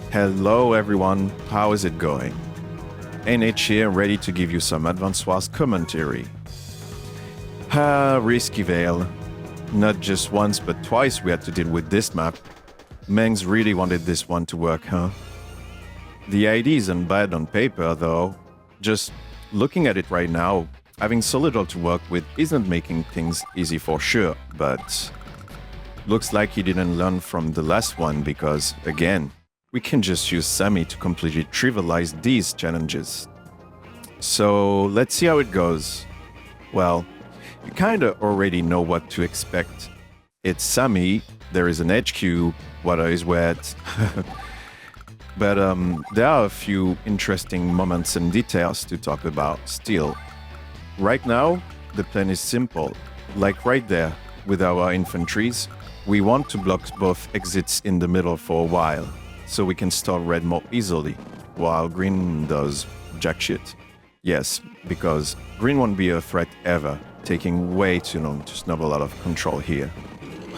Hello everyone, how is it going? NH here, ready to give you some Vinnesauce commentary. Risky Vale. Not just once but twice we had to deal with this map. Mangs really wanted this one to work, huh? The idea isn't bad on paper though. Just looking at it right now, having so little to work with isn't making things easy for sure, but looks like he didn't learn from the last one because, again, we can just use Sami to completely trivialize these challenges. So let's see how it goes. Well, you kinda already know what to expect. It's Sami, there is an HQ, water is wet. But there are a few interesting moments and details to talk about still. Right now, the plan is simple. Like right there, with our infantries, we want to block both exits in the middle for a while, so we can start red more easily, while green does jack shit. Yes, because green won't be a threat ever, taking way too long to snubble out of control here.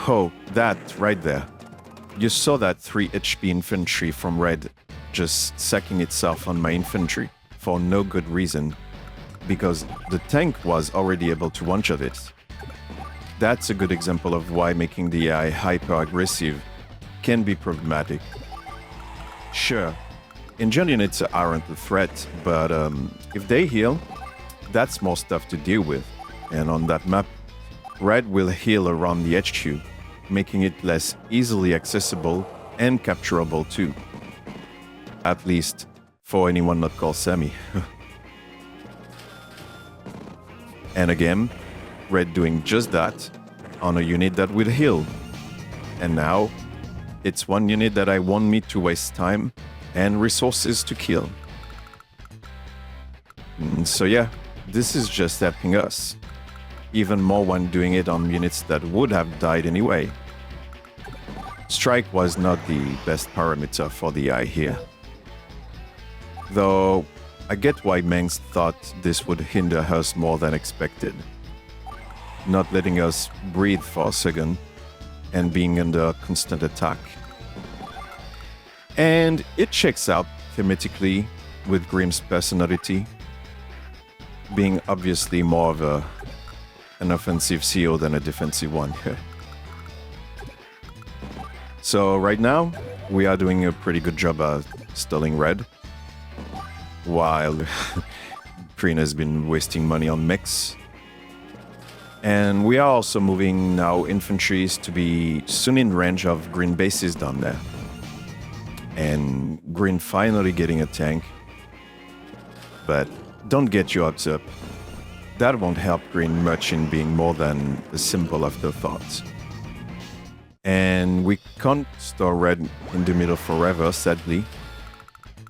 Oh, that right there. You saw that 3 HP infantry from red just sacking itself on my infantry for no good reason, because the tank was already able to one-shot it. That's a good example of why making the AI hyper-aggressive can be problematic. Sure, engine units aren't a threat, but if they heal, that's more stuff to deal with. And on that map, red will heal around the HQ, making it less easily accessible and capturable too. At least for anyone not called Sami. And again, red doing just that on a unit that will heal. And now, it's one unit that I won't need to waste time and resources to kill. So yeah, this is just helping us. Even more when doing it on units that would have died anyway. Strike was not the best parameter for the eye here. Though, I get why Mangs thought this would hinder us more than expected. Not letting us breathe for a second and being under constant attack. And it checks out thematically with Grimm's personality, being obviously more of an offensive CEO than a defensive one here. So right now, we are doing a pretty good job at stalling red, while green has been wasting money on mechs. And we are also moving now infantries to be soon in range of green bases down there. And green finally getting a tank. But don't get your hopes up. That won't help green much in being more than a simple afterthought. And we can't store red in the middle forever, sadly.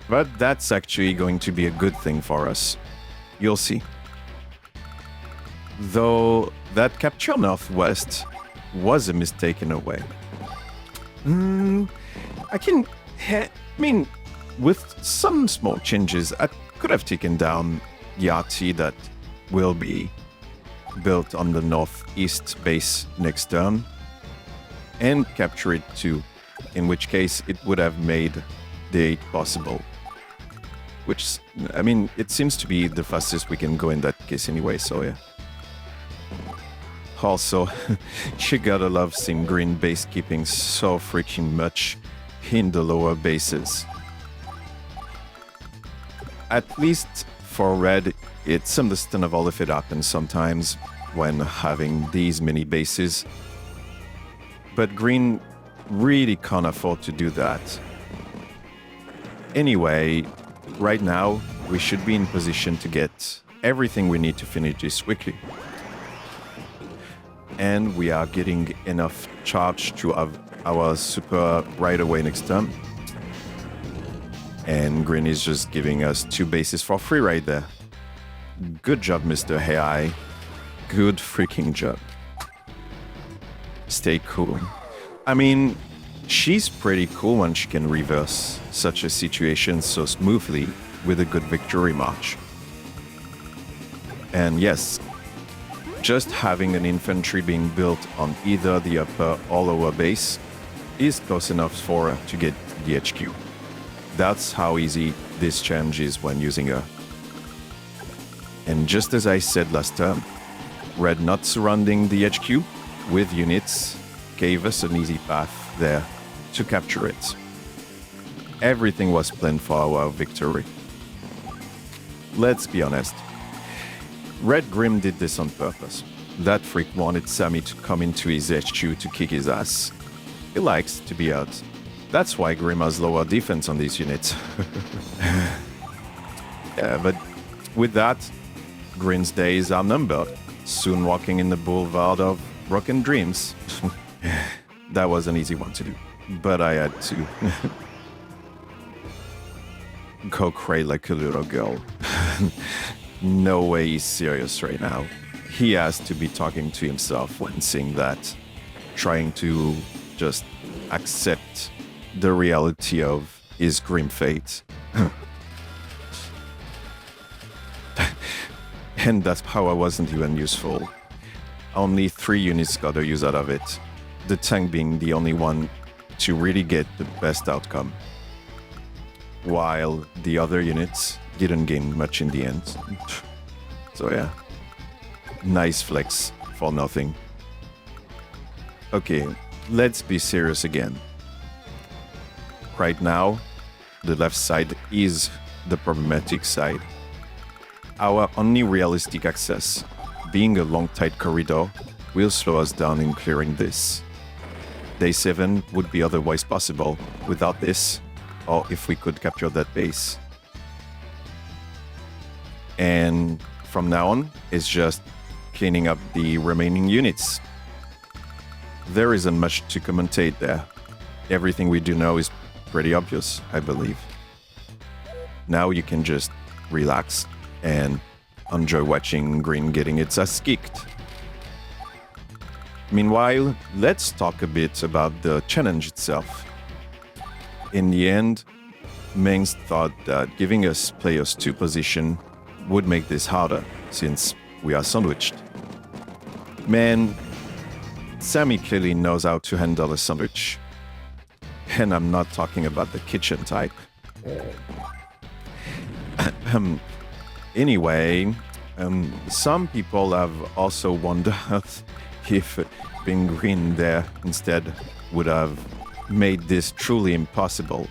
But that's actually going to be a good thing for us. You'll see. Though that capture northwest was a mistake in a way. I mean, with some small changes, I could have taken down the RT that will be built on the northeast base next turn and capture it too, in which case it would have made the 8 possible. Which, I mean, it seems to be the fastest we can go in that case anyway, so yeah. Also, you gotta love seeing green base keeping so freaking much in the lower bases. At least for red, it's understandable if it happens sometimes when having these many bases. But green really can't afford to do that. Anyway, right now, we should be in position to get everything we need to finish this quickly. And we are getting enough charge to have our super right away next turn. And green is just giving us 2 bases for free right there. Good job, Mr. AI. Good freaking job. Stay cool. I mean, she's pretty cool when she can reverse such a situation so smoothly with a good victory march. And yes, just having an infantry being built on either the upper or lower base is close enough for her to get the HQ. That's how easy this challenge is when using her. And just as I said last term, Red not surrounding the HQ with units gave us an easy path there to capture it. Everything was planned for our victory. Let's be honest. Red Grimm did this on purpose. That freak wanted Sami to come into his HQ to kick his ass. He likes to be out. That's why Grimm has lower defense on these units. Yeah, but with that, Grimm's days are numbered. Soon walking in the boulevard of broken dreams. That was an easy one to do, but I had to. Go cry like a little girl. No way he's serious right now. He has to be talking to himself when seeing that. Trying to just accept the reality of his grim fate. And that power wasn't even useful. Only 3 units got a use out of it. The tank being the only one to really get the best outcome. While the other units didn't gain much in the end. So yeah, nice flex for nothing. Okay, let's be serious again. Right now, the left side is the problematic side. Our only realistic access, being a long tight corridor, will slow us down in clearing this. Day 7 would be otherwise possible without this, or if we could capture that base. And from now on, it's just cleaning up the remaining units. There isn't much to commentate there. Everything we do know is pretty obvious, I believe. Now you can just relax and enjoy watching Green getting its ass kicked. Meanwhile, let's talk a bit about the challenge itself. In the end, Mangs thought that giving us players 2 position would make this harder, since we are sandwiched. Man, Sami clearly knows how to handle a sandwich. And I'm not talking about the kitchen type. Anyway, some people have also wondered if being green there instead would have made this truly impossible.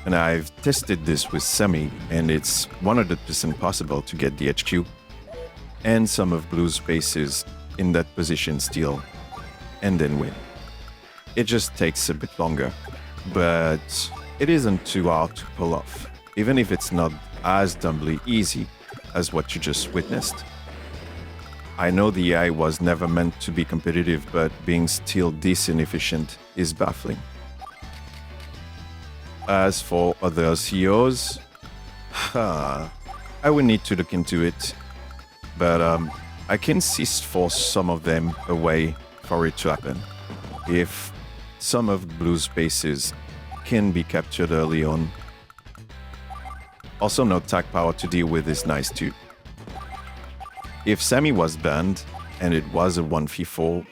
And I've tested this with Sami, and it's 100% possible to get the HQ and some of Blue's bases in that position still, and then win. It just takes a bit longer, but it isn't too hard to pull off, even if it's not as dumbly easy as what you just witnessed. I know the AI was never meant to be competitive, but being still this inefficient is baffling. As for other CEOs, I will need to look into it, but I can see for some of them a way for it to happen. If some of Blue's bases can be captured early on. Also, no tag power to deal with is nice too. If Sami was banned, and it was a 1v4,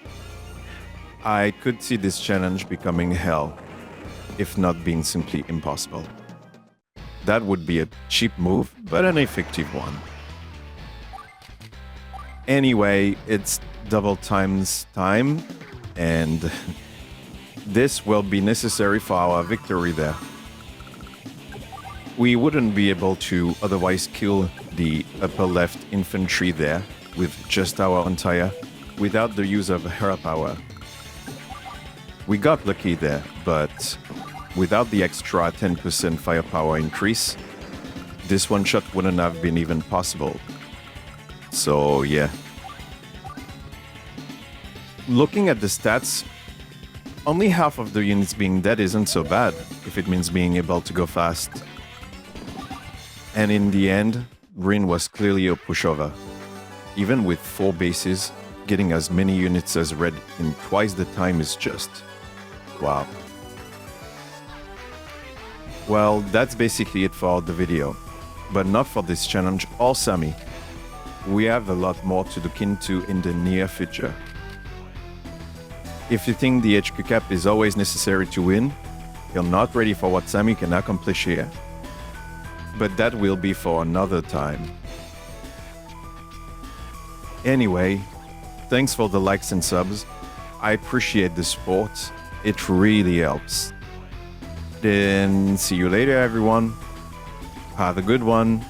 I could see this challenge becoming hell, if not being simply impossible. That would be a cheap move, but an effective one. Anyway, it's double times time, and this will be necessary for our victory there. We wouldn't be able to otherwise kill the upper left infantry there with just our entire without the use of her power. We got lucky there, but without the extra 10% firepower increase, this one shot wouldn't have been even possible. So yeah. Looking at the stats, only half of the units being dead isn't so bad if it means being able to go fast. And in the end, Green was clearly a pushover. Even with 4 bases, getting as many units as Red in twice the time is just... wow. Well, that's basically it for the video. But not for this challenge or Sami. We have a lot more to look into in the near future. If you think the HQ cap is always necessary to win, You're not ready for what Sami can accomplish here. But that will be for another time. Anyway, thanks for the likes and subs. I appreciate the support. It really helps. Then see you later, everyone. Have a good one.